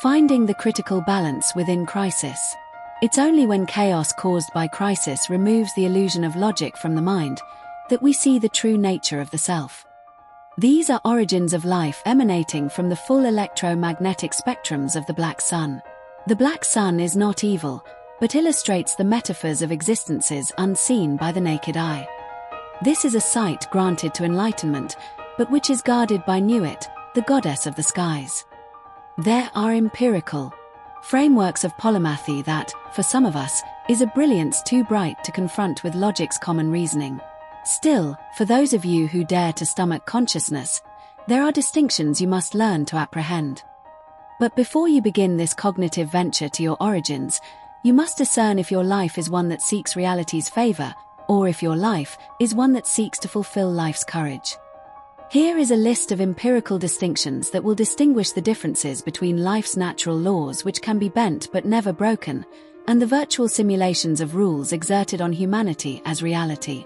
Finding the critical balance within crisis. It's only when chaos caused by crisis removes the illusion of logic from the mind that we see the true nature of the self. These are origins of life emanating from the full electromagnetic spectrums of the black sun. The black sun is not evil, but illustrates the metaphors of existences unseen by the naked eye. This is a sight granted to enlightenment, but which is guarded by Nuit, the goddess of the skies. There are empirical frameworks of polymathy that, for some of us, is a brilliance too bright to confront with logic's common reasoning. Still, for those of you who dare to stomach consciousness, there are distinctions you must learn to apprehend. But before you begin this cognitive venture to your origins, you must discern if your life is one that seeks reality's favor, or if your life is one that seeks to fulfill life's courage. Here is a list of empirical distinctions that will distinguish the differences between life's natural laws, which can be bent but never broken, and the virtual simulations of rules exerted on humanity as reality.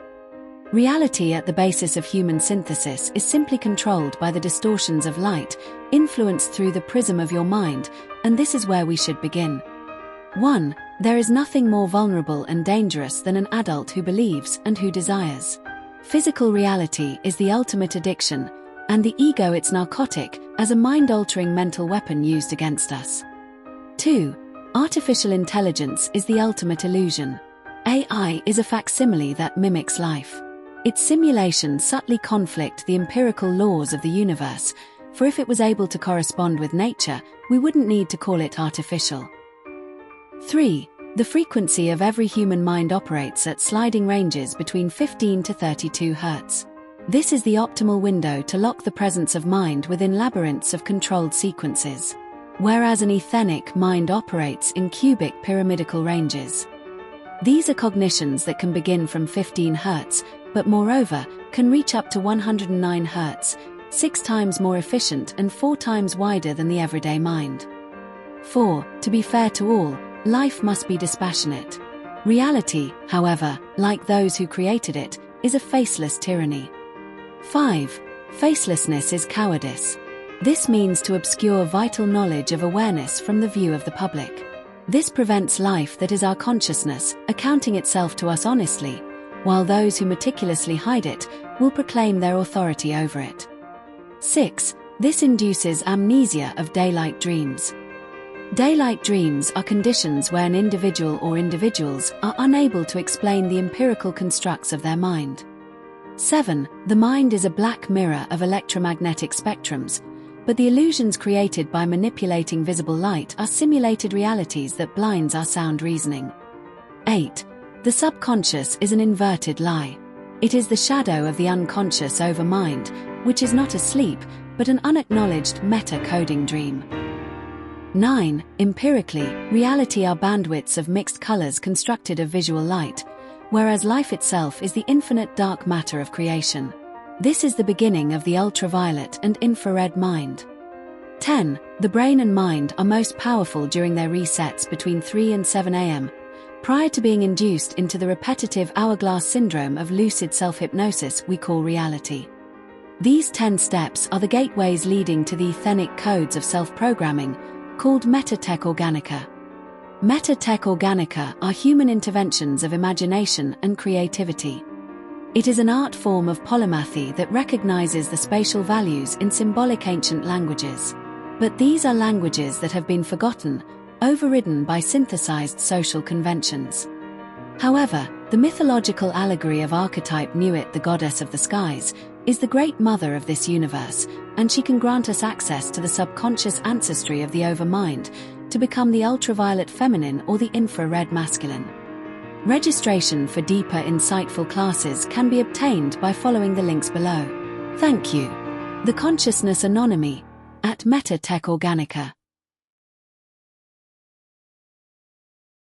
Reality at the basis of human synthesis is simply controlled by the distortions of light, influenced through the prism of your mind, and this is where we should begin. 1. There is nothing more vulnerable and dangerous than an adult who believes and who desires. Physical reality is the ultimate addiction, and the ego its narcotic, as a mind-altering mental weapon used against us. 2. Artificial intelligence is the ultimate illusion. AI is a facsimile that mimics life. Its simulations subtly conflict the empirical laws of the universe, for if it was able to correspond with nature, we wouldn't need to call it artificial. 3. The frequency of every human mind operates at sliding ranges between 15 to 32 Hz. This is the optimal window to lock the presence of mind within labyrinths of controlled sequences, whereas an etheric mind operates in cubic pyramidal ranges. These are cognitions that can begin from 15 Hz, but moreover, can reach up to 109 Hz, 6 times more efficient and 4 times wider than the everyday mind. 4. To be fair to all, life must be dispassionate. Reality, however, like those who created it, is a faceless tyranny. 5. Facelessness is cowardice. This means to obscure vital knowledge of awareness from the view of the public. This prevents life that is our consciousness, accounting itself to us honestly, while those who meticulously hide it will proclaim their authority over it. 6. This induces amnesia of daylight dreams. Daylight dreams are conditions where an individual or individuals are unable to explain the empirical constructs of their mind. 7. The mind is a black mirror of electromagnetic spectrums, but the illusions created by manipulating visible light are simulated realities that blinds our sound reasoning. 8. The subconscious is an inverted lie. It is the shadow of the unconscious over mind, which is not asleep, but an unacknowledged meta-coding dream. 9. Empirically, reality are bandwidths of mixed colors constructed of visual light, whereas life itself is the infinite dark matter of creation. This is the beginning of the ultraviolet and infrared mind. 10. The brain and mind are most powerful during their resets between 3 and 7 a.m., prior to being induced into the repetitive hourglass syndrome of lucid self-hypnosis we call reality. These 10 steps are the gateways leading to the etheric codes of self-programming, called meta-tech organica. Meta-tech organica are human interventions of imagination and creativity. It is an art form of polymathy that recognizes the spatial values in symbolic ancient languages. But these are languages that have been forgotten, overridden by synthesized social conventions. However, the mythological allegory of archetype Nuit, the goddess of the skies, is the great mother of this universe, and she can grant us access to the subconscious ancestry of the overmind to become the ultraviolet feminine or the infrared masculine. Registration for deeper insightful classes can be obtained by following the links below. Thank you. The Consciousness Anonymy at Meta-tech Organica.